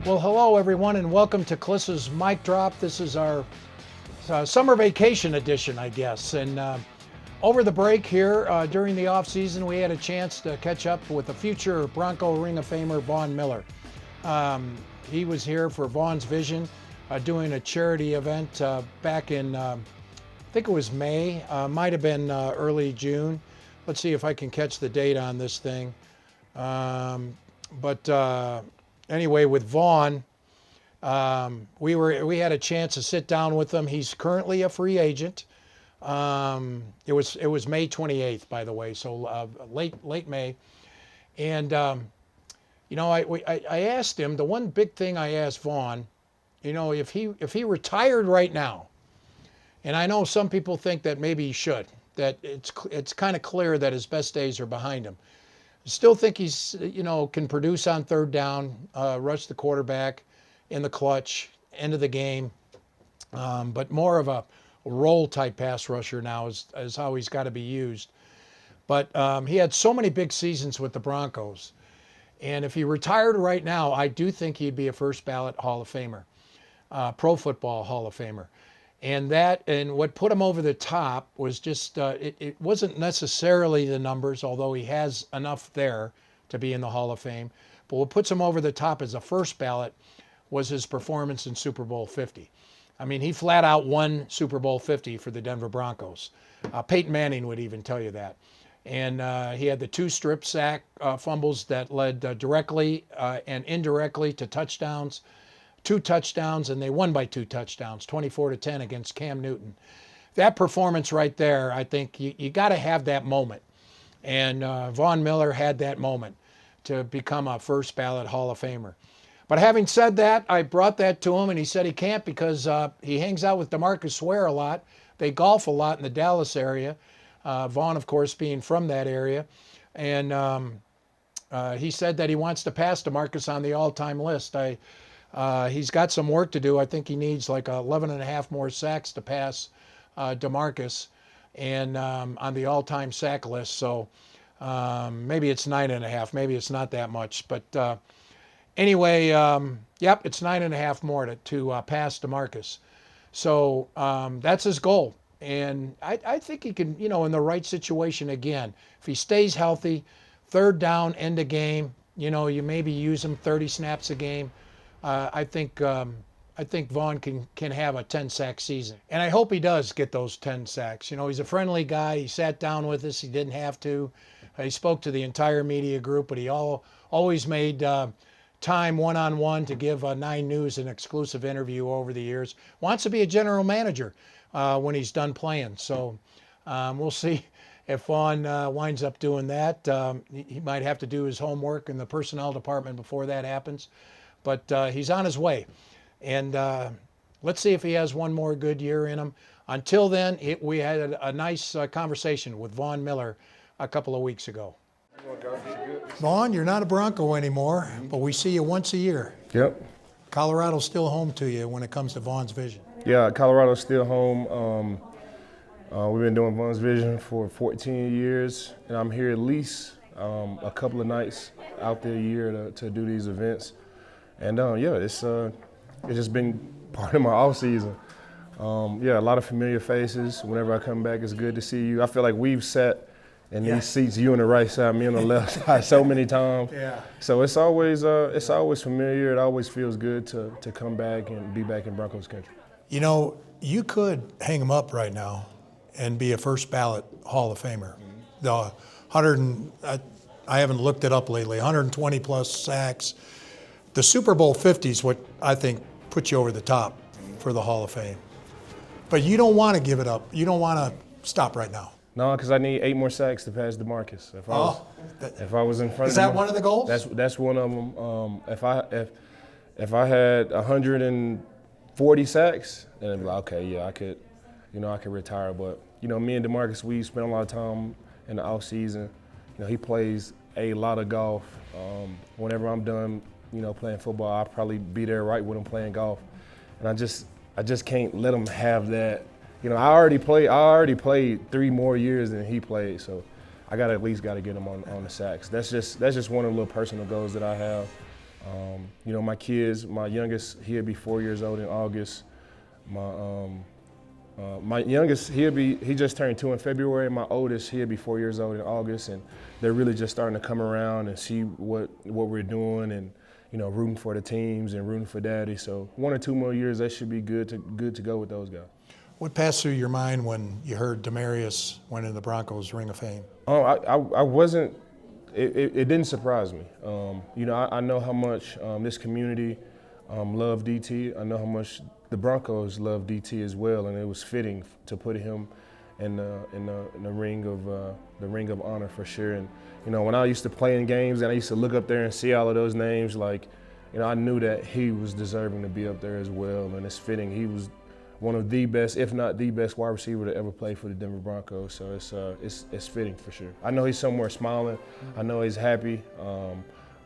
Well, hello everyone, and welcome to Klis's Mic Drop. This is our summer vacation edition, I guess. And over the break here, during the off season, we had a chance to catch up with the future Bronco Ring of Famer Von Miller. He was here for Von's Vision, doing a charity event back in, I think it was May, might have been early June. Let's see if I can catch the date on this thing. Anyway, with Von, we had a chance to sit down with him. He's currently a free agent. It was May 28th, by the way, so late May. And I asked him, the one big thing I asked Von, if he retired right now, and I know some people think that maybe he should, that it's kind of clear that his best days are behind him. Still think he's, can produce on third down, rush the quarterback in the clutch, end of the game, but more of a role type pass rusher now is how he's got to be used. But he had so many big seasons with the Broncos. And if he retired right now, I do think he'd be a first ballot Hall of Famer, Pro Football Hall of Famer. And what put him over the top was just, it wasn't necessarily the numbers, although he has enough there to be in the Hall of Fame. But what puts him over the top as a first ballot was his performance in Super Bowl 50. I mean, he flat out won Super Bowl 50 for the Denver Broncos. Peyton Manning would even tell you that. And he had the 2 strip sack fumbles that led directly and indirectly to touchdowns. 2 touchdowns, and they won by 2 touchdowns, 24-10 against Cam Newton. That performance right there, I think you got to have that moment. And Von Miller had that moment to become a first ballot Hall of Famer. But having said that, I brought that to him, and he said he can't because he hangs out with Demaryius a lot. They golf a lot in the Dallas area. Von, of course, being from that area. And he said that he wants to pass Demaryius on the all-time list. He's got some work to do. I think he needs like 11 and a half more sacks to pass Demaryius and on the all-time sack list. So maybe it's 9.5. Maybe it's not that much. But anyway, yep, it's 9.5 more to pass Demaryius. So that's his goal. And I think he can, in the right situation again, if he stays healthy, third down, end of game, you maybe use him 30 snaps a game. I think Von can have a 10-sack season. And I hope he does get those 10 sacks. He's a friendly guy. He sat down with us. He didn't have to. He spoke to the entire media group, but he always made time one-on-one to give 9 News an exclusive interview over the years. Wants to be a general manager when he's done playing. So we'll see if Von winds up doing that. He might have to do his homework in the personnel department before that happens. But he's on his way. And let's see if he has one more good year in him. Until then, we had a nice conversation with Von Miller a couple of weeks ago. Von, you're not a Bronco anymore, but we see you once a year. Yep. Colorado's still home to you when it comes to Von's Vision. Yeah, Colorado's still home. We've been doing Von's Vision for 14 years, and I'm here at least a couple of nights out there a year to do these events. And it's just been part of my off season. A lot of familiar faces. Whenever I come back, it's good to see you. I feel like we've sat in these seats, you on the right side, me on the left side, so many times. Yeah. So it's always familiar. It always feels good to come back and be back in Broncos country. You could hang him up right now and be a first ballot Hall of Famer. The I haven't looked it up lately. 120 plus sacks. The Super Bowl 50 is what I think puts you over the top for the Hall of Fame. But you don't want to give it up. You don't want to stop right now. No, because I need 8 more sacks to pass Demaryius. If I was in front of him. Is that one of the goals? That's one of them. If I had 140 sacks, then I'd be like, okay, yeah, I could retire. But me and Demaryius, we spent a lot of time in the off season. He plays a lot of golf. Whenever I'm done, playing football, I'll probably be there right with him playing golf. And I just can't let him have that. I already played 3 more years than he played, so I at least got to get him on the sacks. That's just one of the little personal goals that I have. You know, my kids, my youngest, he'll be 4 years old in August. My youngest, he just turned 2 in February. My oldest, he'll be 4 years old in August, and they're really just starting to come around and see what we're doing, and you know, rooting for the teams and rooting for daddy. So 1 or 2 more years, that should be good to go with those guys. What passed through your mind when you heard Demaryius went in the Broncos Ring of Fame? I wasn't. It didn't surprise me. You know, I know how much this community loved DT. I know how much the Broncos love DT as well, and it was fitting to put him in the ring of honor for sure. And you know, when I used to play in games and I used to look up there and see all of those names, like, you know, I knew that he was deserving to be up there as well, and it's fitting. He was one of the best, if not the best, wide receiver to ever play for the Denver Broncos. So it's fitting for sure. I know he's somewhere smiling. I know he's happy.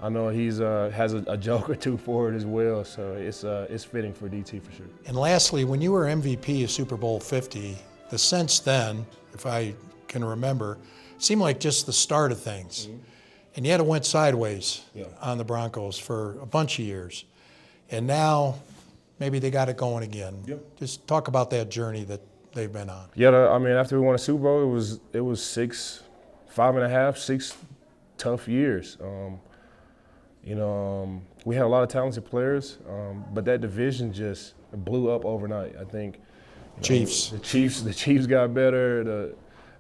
I know he's has a joke or two for it as well. So it's fitting for DT for sure. And lastly, when you were MVP of Super Bowl 50, the sense then, if I can remember, seemed like just the start of things. Mm-hmm. And yet it went sideways on the Broncos for a bunch of years. And now maybe they got it going again. Yep. Just talk about that journey that they've been on. Yeah, I mean, after we won a Super Bowl, it was 6 tough years. You know, we had a lot of talented players, but that division just blew up overnight. I think Chiefs. The Chiefs got better.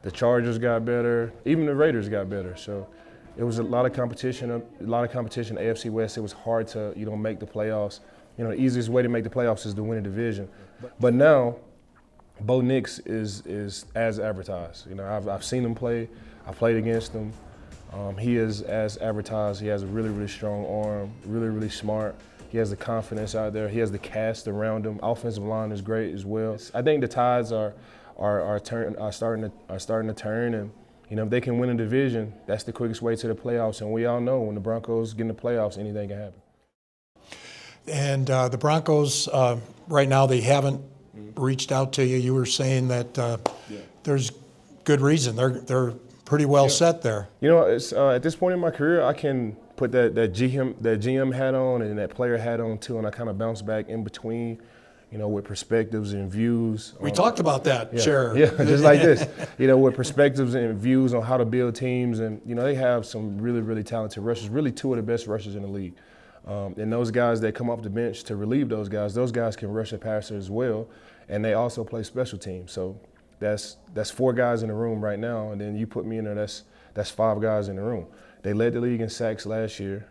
The Chargers got better. Even the Raiders got better. So it was a lot of competition. AFC West. It was hard to make the playoffs. You know, the easiest way to make the playoffs is to win a division. But now, Bo Nix is as advertised. You know, I've seen him play. I played against him. He is as advertised. He has a really, really strong arm, really, really smart. He has the confidence out there. He has the cast around him. Offensive line is great as well. I think the tides are starting to turn, and you know, if they can win a division, that's the quickest way to the playoffs. And we all know when the Broncos get in the playoffs, anything can happen. And the Broncos, right now, they haven't reached out to you. You were saying that there's good reason. They're pretty well set there. You know, it's, at this point in my career, I can put that GM hat on and that player hat on too, and I kind of bounce back in between, you know, with perspectives and views. We talked about that, sure. Yeah, just like this, you know, with perspectives and views on how to build teams. And, you know, they have some really, really talented rushers, really 2 of the best rushers in the league. And those guys that come off the bench to relieve those guys can rush a passer as well, and they also play special teams. So that's 4 guys in the room right now, and then you put me in there, that's 5 guys in the room. They led the league in sacks last year.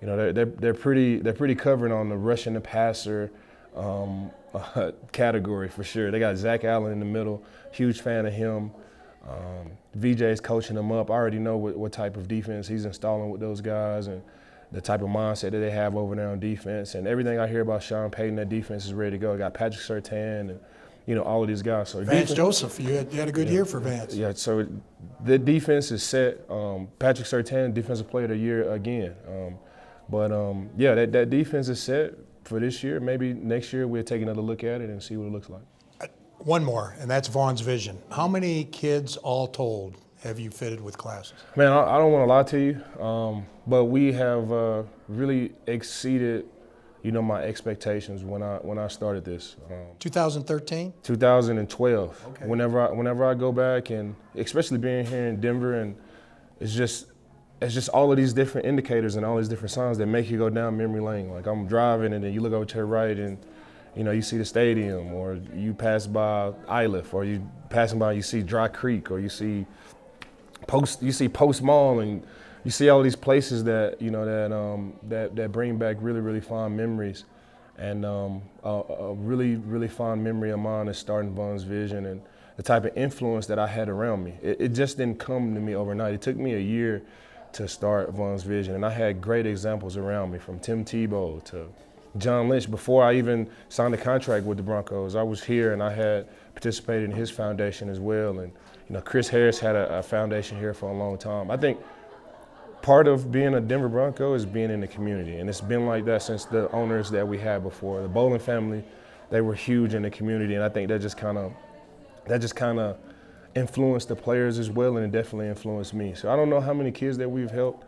You know, they're pretty covered on the rushing the passer category for sure. They got Zach Allen in the middle, huge fan of him. VJ's coaching them up. I already know what type of defense he's installing with those guys, and the type of mindset that they have over there on defense. And everything I hear about Sean Payton, that defense is ready to go. I got Patrick Surtain and, you know, all of these guys. So Vance Joseph, you had a good year for Vance. Yeah, so the defense is set. Patrick Surtain, Defensive Player of the Year again. Yeah, that defense is set for this year. Maybe next year we'll take another look at it and see what it looks like. One more, and that's Vaughn's vision. How many kids all told have you fitted with classes? Man, I don't want to lie to you, but we have really exceeded, you know, my expectations when I started this. 2013? 2012. Okay. Whenever I go back, and especially being here in Denver, and it's just all of these different indicators and all these different signs that make you go down memory lane. Like I'm driving, and then you look over to the right, and you know, you see the stadium, or you pass by Iliff, or you passing by, you see Dry Creek, or you see Post Mall, and you see all these places that, you know, that bring back really, really fond memories. And a really, really fond memory of mine is starting Vaughn's Vision and the type of influence that I had around me. It just didn't come to me overnight. It took me a year to start Vaughn's Vision, and I had great examples around me, from Tim Tebow to John Lynch. Before I even signed a contract with the Broncos, I was here and I had participated in his foundation as well. And you know, Chris Harris had a foundation here for a long time. I think part of being a Denver Bronco is being in the community, and it's been like that since the owners that we had before. The Bowling family, they were huge in the community, and I think that just kind of influenced the players as well, and it definitely influenced me. So I don't know how many kids that we've helped,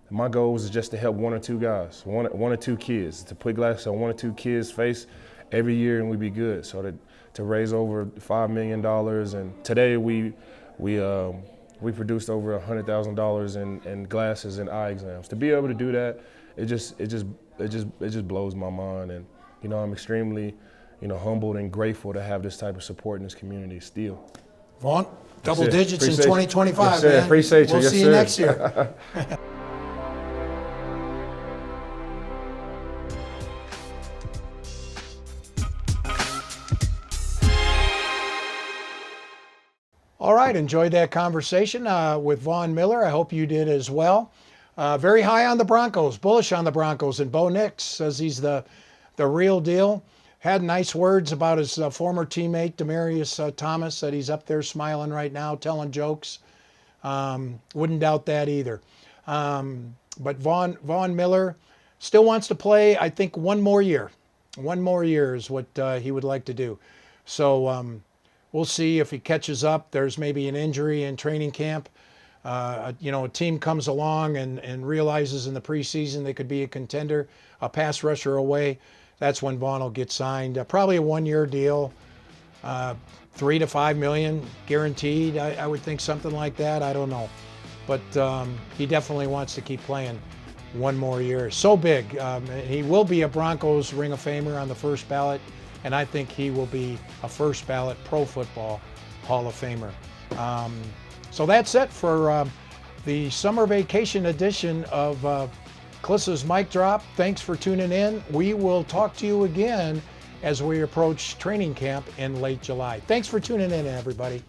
My goal was just to help one or two guys, one or two kids, to put glass on one or two kids' face every year, and we'd be good. So to raise over $5 million, and today we produced over $100,000 in glasses and eye exams. To be able to do that, it just blows my mind, and I'm extremely humbled and grateful to have this type of support in this community still. Vaughn, double digits in Appreciate you. 2025, yes, sir. man. Appreciate you. We'll yes, see sir. you next year. All right, enjoyed that conversation with Vaughn Miller. I hope you did as well. Very high on the Broncos, bullish on the Broncos, and Bo Nix says he's the real deal. Had nice words about his former teammate, Demaryius Thomas, that he's up there smiling right now, telling jokes. Wouldn't doubt that either. But Vaughn Miller still wants to play, I think, one more year. One more year is what he would like to do. So we'll see if he catches up. There's maybe an injury in training camp. A team comes along and realizes in the preseason they could be a contender, a pass rusher away. That's when Vaughn will get signed. Probably a one-year deal, $3 to $5 million guaranteed. I would think something like that. I don't know, but he definitely wants to keep playing one more year. So big. He will be a Broncos Ring of Famer on the first ballot, and I think he will be a first ballot Pro Football Hall of Famer. So that's it for the summer vacation edition of Klis's Mic Drop. Thanks for tuning in. We will talk to you again as we approach training camp in late July. Thanks for tuning in, everybody.